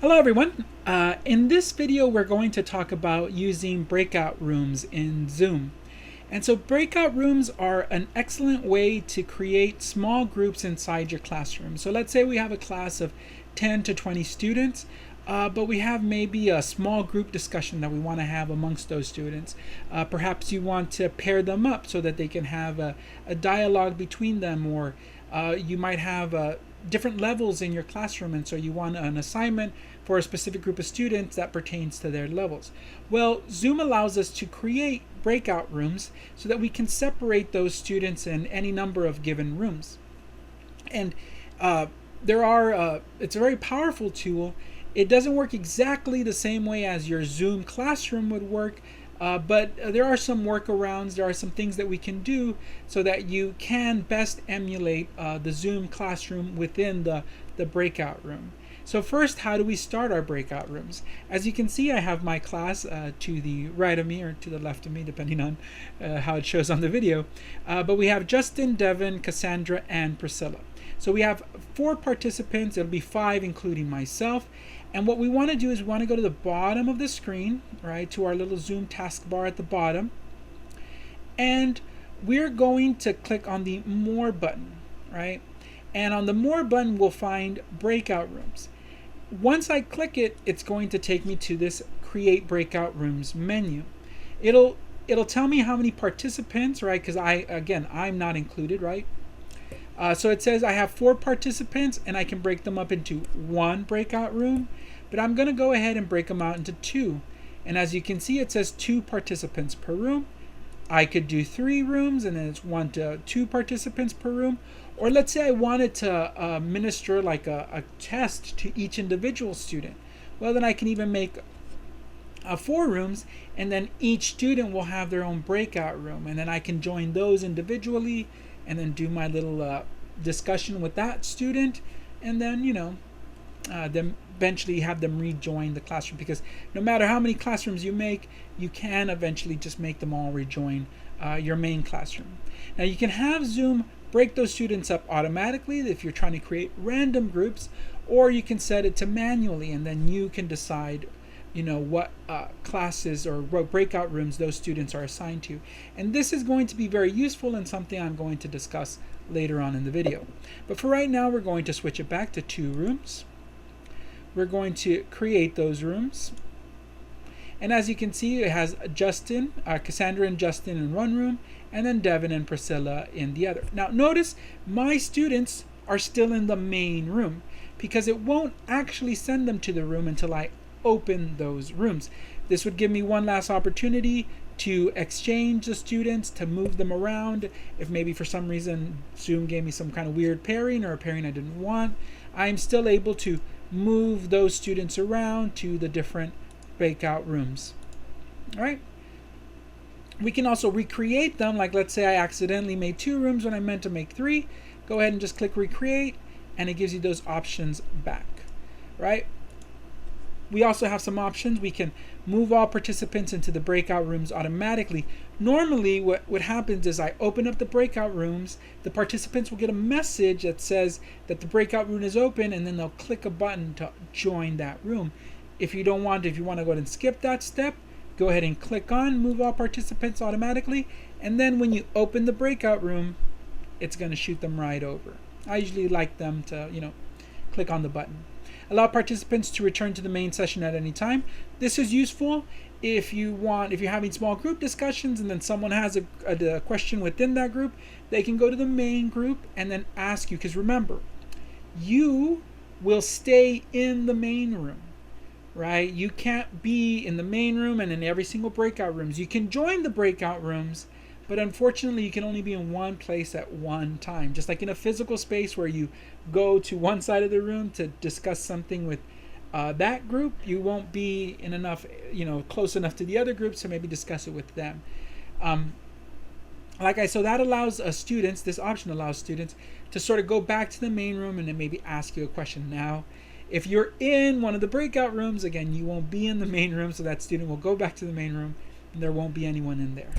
Hello everyone. In this video we're going to talk about using breakout rooms in Zoom. And so breakout rooms are an excellent way to create small groups inside your classroom. So let's say we have a class of 10 to 20 students, but we have maybe a small group discussion that we want to have amongst those students. Perhaps you want to pair them up so that they can have a dialogue between them, or you might have different levels in your classroom, and so you want an assignment for a specific group of students that pertains to their levels. Well, Zoom allows us to create breakout rooms so that we can separate those students in any number of given rooms. And it's a very powerful tool. It doesn't work exactly the same way as your Zoom classroom would work, but there are some workarounds. There are some things that we can do so that you can best emulate the Zoom classroom within the breakout room. So first, how do we start our breakout rooms? As you can see, I have my class to the right of me or to the left of me, depending on how it shows on the video. But we have Justin, Devin, Cassandra, and Priscilla. So we have 4 participants. It'll be 5 including myself. And what we want to do is we want to go to the bottom of the screen, right, to our little Zoom taskbar at the bottom. And we're going to click on the More button, right? And on the More button, we'll find Breakout Rooms. Once I click it, it's going to take me to this Create Breakout Rooms menu. It'll tell me how many participants, right? Because I'm not included, right? So it says I have 4 participants and I can break them up into 1 breakout room, but I'm going to go ahead and break them out into 2. And as you can see, it says 2 participants per room. I could do 3 rooms, and then it's 1 to 2 participants per room. Or let's say I wanted to minister like a test to each individual student. Well, then I can even make 4 rooms, and then each student will have their own breakout room, and then I can join those individually and then do my little discussion with that student, and then then eventually have them rejoin the classroom, because no matter how many classrooms you make, you can eventually just make them all rejoin your main classroom. Now you can have Zoom break those students up automatically if you're trying to create random groups, or you can set it to manually, and then you can decide what classes or what breakout rooms those students are assigned to. And this is going to be very useful and something I'm going to discuss later on in the video. But for right now, we're going to switch it back to 2 rooms. We're going to create those rooms. And as you can see, it has Cassandra and Justin in one room, and then Devin and Priscilla in the other. Now notice my students are still in the main room, because it won't actually send them to the room until I open those rooms. This would give me one last opportunity to exchange the students, to move them around. If maybe for some reason Zoom gave me some kind of weird pairing or a pairing I didn't want, I'm still able to move those students around to the different breakout rooms. All right. We can also recreate them. Like let's say I accidentally made 2 rooms when I meant to make 3. Go ahead and just click recreate, and it gives you those options back, right? We also have some options. We can move all participants into the breakout rooms automatically. Normally what happens is I open up the breakout rooms, the participants will get a message that says that the breakout room is open, and then they'll click a button to join that room. If you want to go ahead and skip that step, go ahead and click on move all participants automatically, and then when you open the breakout room, it's going to shoot them right over. I usually like them to click on the button. Allow participants to return to the main session at any time. This is useful if you're having small group discussions and then someone has a question within that group, they can go to the main group and then ask you, because remember, you will stay in the main room, right? You can't be in the main room and in every single breakout rooms. You can join the breakout rooms, but unfortunately you can only be in one place at one time. Just like in a physical space where you go to one side of the room to discuss something with that group, you won't be in close enough to the other groups to maybe discuss it with them. So that allows students, this option allows students to sort of go back to the main room and then maybe ask you a question. Now, if you're in one of the breakout rooms, again, you won't be in the main room, so that student will go back to the main room and there won't be anyone in there.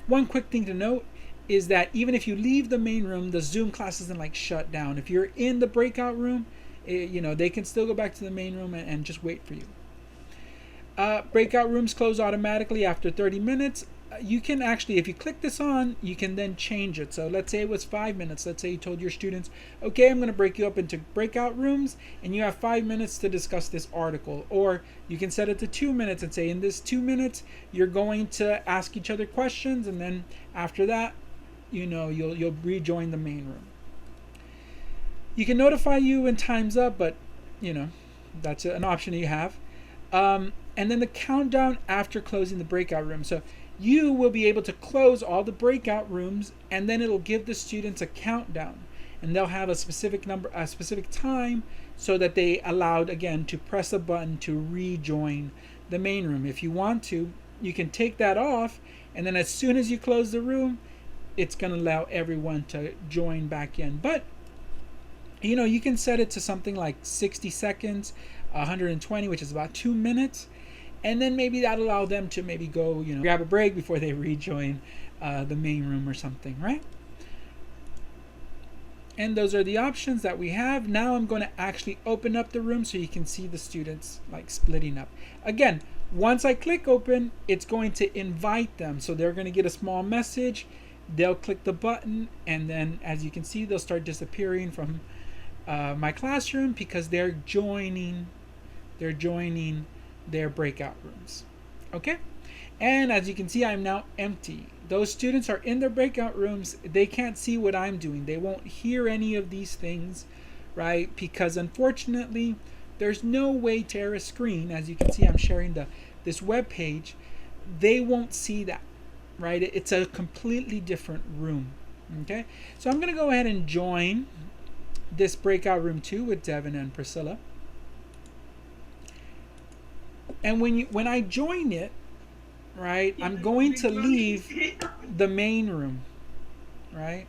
One quick thing to note is that even if you leave the main room, the Zoom class isn't shut down. If you're in the breakout room, you know, they can still go back to the main room and just wait for you. Breakout rooms close automatically after 30 minutes. You can actually, if you click this on, you can then change it. So let's say it was 5 minutes. Let's say you told your students, okay, I'm going to break you up into breakout rooms and you have 5 minutes to discuss this article. Or you can set it to 2 minutes and say in this 2 minutes, you're going to ask each other questions. And then after that, you know, you'll rejoin the main room. You can notify you when time's up, but you know, that's an option you have. And then the countdown after closing the breakout room. So you will be able to close all the breakout rooms, and then it'll give the students a countdown, and they'll have a specific number, a specific time, so that they allowed again to press a button to rejoin the main room. If you want to, you can take that off, and then as soon as you close the room, it's going to allow everyone to join back in. But you know, you can set it to something like 60 seconds, 120, which is about 2 minutes. And then maybe that'll allow them to maybe go, you know, grab a break before they rejoin the main room or something, right? And those are the options that we have. Now I'm going to actually open up the room so you can see the students like splitting up. Again, once I click open, it's going to invite them. So they're going to get a small message. They'll click the button, and then as you can see, they'll start disappearing from my classroom because they're joining their breakout rooms. Okay, and as you can see, I'm now empty. Those students are in their breakout rooms. They can't see what I'm doing. They won't hear any of these things, right? Because unfortunately, there's no way to share a screen. As you can see, I'm sharing this web page. They won't see that, right? It's a completely different room. Okay, so I'm going to go ahead and join this breakout room 2 with Devin and Priscilla. And when I join it, right, I'm going to leave the main room, right?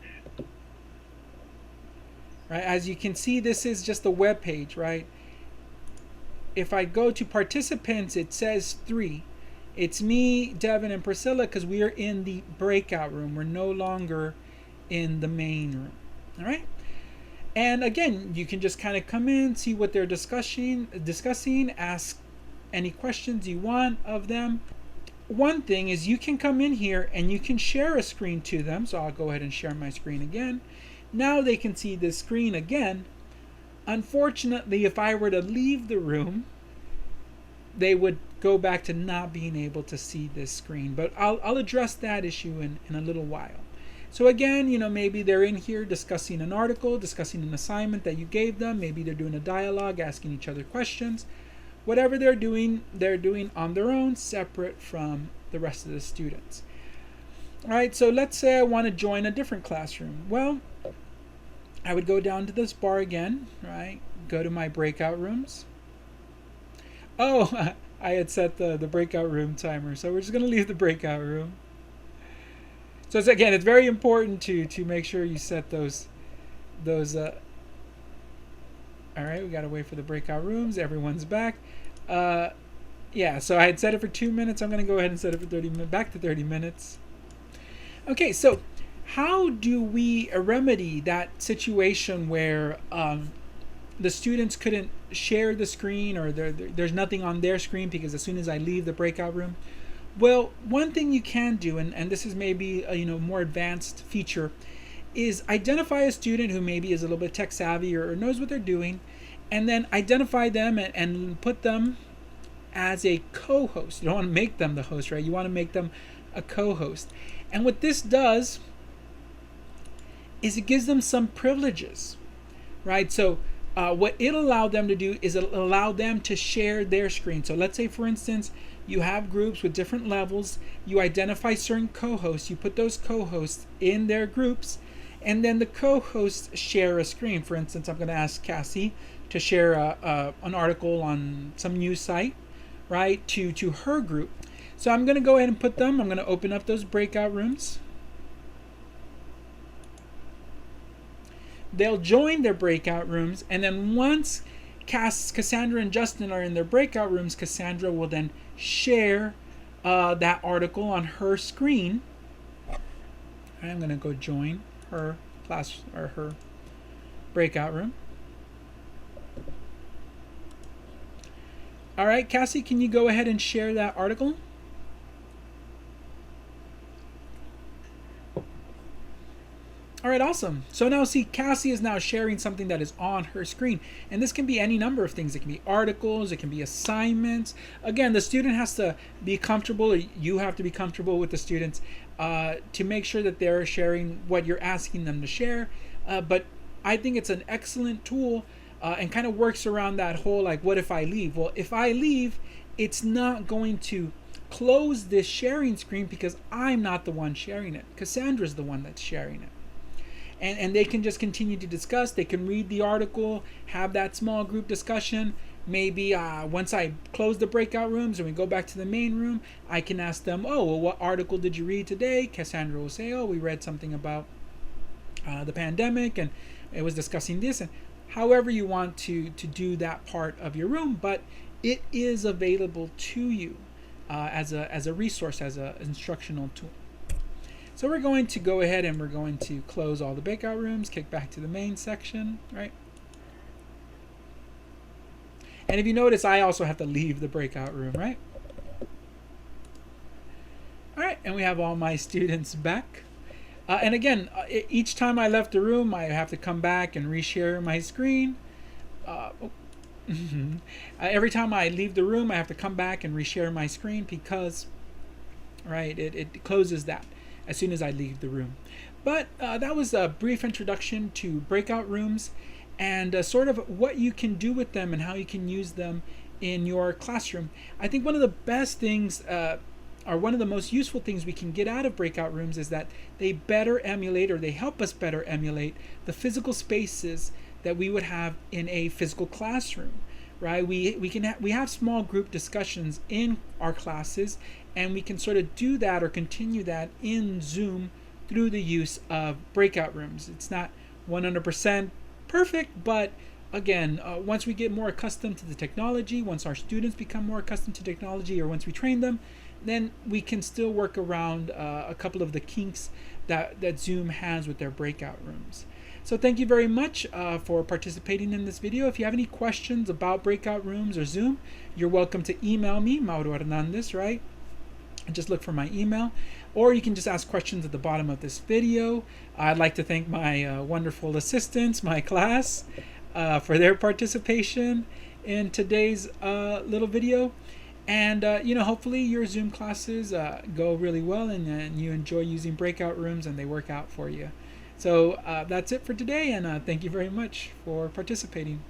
Right, as you can see, this is just a web page, right? If I go to participants, it says 3. It's me, Devin, and Priscilla because we are in the breakout room. We're no longer in the main room, all right? And again, you can just kind of come in, see what they're discussing, ask any questions you want of them. One thing is you can come in here and you can share a screen to them. So I'll go ahead and share my screen again. Now they can see this screen again. Unfortunately, if I were to leave the room, they would go back to not being able to see this screen. But I'll address that issue in a little while. So again, you know, maybe they're in here discussing an article, discussing an assignment that you gave them. Maybe they're doing a dialogue, asking each other questions. Whatever they're doing on their own, separate from the rest of the students. All right, so let's say I want to join a different classroom. Well, I would go down to this bar again, right? Go to my breakout rooms. Oh, I had set the breakout room timer, so we're just going to leave the breakout room. So it's very important to make sure you set those. All right, we got to wait for the breakout rooms. Everyone's back. Yeah, so I had set it for 2 minutes. I'm going to go ahead and set it for 30 minutes. Back to 30 minutes. Okay, so how do we remedy that situation where the students couldn't share the screen, or there's nothing on their screen because as soon as I leave the breakout room? Well, one thing you can do, and this is maybe a more advanced feature, is identify a student who maybe is a little bit tech savvy or knows what they're doing, and then identify them and put them as a co-host. You don't want to make them the host, right? You want to make them a co-host. And what this does is it gives them some privileges, right? So what it'll allow them to do is it'll allow them to share their screen. So let's say, for instance, you have groups with different levels. You identify certain co-hosts. You put those co-hosts in their groups, and then the co-hosts share a screen. For instance, I'm going to ask Cassie to share an article on some news site, right, to her group. So I'm going to go ahead and put them. I'm going to open up those breakout rooms. They'll join their breakout rooms, and then once Cassandra and Justin are in their breakout rooms, Cassandra will then share that article on her screen. I'm going to go join her class or her breakout room. All right, Cassie, can you go ahead and share that article? All right, awesome. So now see, Cassie is now sharing something that is on her screen. And this can be any number of things. It can be articles, it can be assignments. Again, the student has to be comfortable, or you have to be comfortable with the students to make sure that they're sharing what you're asking them to share. But I think it's an excellent tool and kind of works around that whole, like, what if I leave? Well, if I leave, it's not going to close this sharing screen because I'm not the one sharing it. Cassandra's the one that's sharing it. And they can just continue to discuss. They can read the article, have that small group discussion. Maybe once I close the breakout rooms and we go back to the main room, I can ask them, oh, well, what article did you read today? Cassandra will say, oh, we read something about the pandemic, and it was discussing this. And however you want to do that part of your room, but it is available to you as a resource, as an instructional tool. So we're going to go ahead and we're going to close all the breakout rooms, kick back to the main section, right? And if you notice, I also have to leave the breakout room, right? All right, and we have all my students back. And again, each time I left the room, I have to come back and reshare my screen. Every time I leave the room, I have to come back and reshare my screen because, right, it closes that as soon as I leave the room. But that was a brief introduction to breakout rooms and sort of what you can do with them and how you can use them in your classroom. I think one of the best things or one of the most useful things we can get out of breakout rooms is that they better emulate, or they help us better emulate, the physical spaces that we would have in a physical classroom. Right? We have small group discussions in our classes, and we can sort of do that or continue that in Zoom through the use of breakout rooms. It's not 100% perfect, but again, once we get more accustomed to the technology, once our students become more accustomed to technology, or once we train them, then we can still work around a couple of the kinks that Zoom has with their breakout rooms. So thank you very much for participating in this video. If you have any questions about breakout rooms or Zoom, you're welcome to email me, Mauro Hernandez, right? Just look for my email, or you can just ask questions at the bottom of this video. I'd like to thank my wonderful assistants, my class, for their participation in today's little video. And hopefully your Zoom classes go really well, and you enjoy using breakout rooms and they work out for you. So that's it for today, and thank you very much for participating.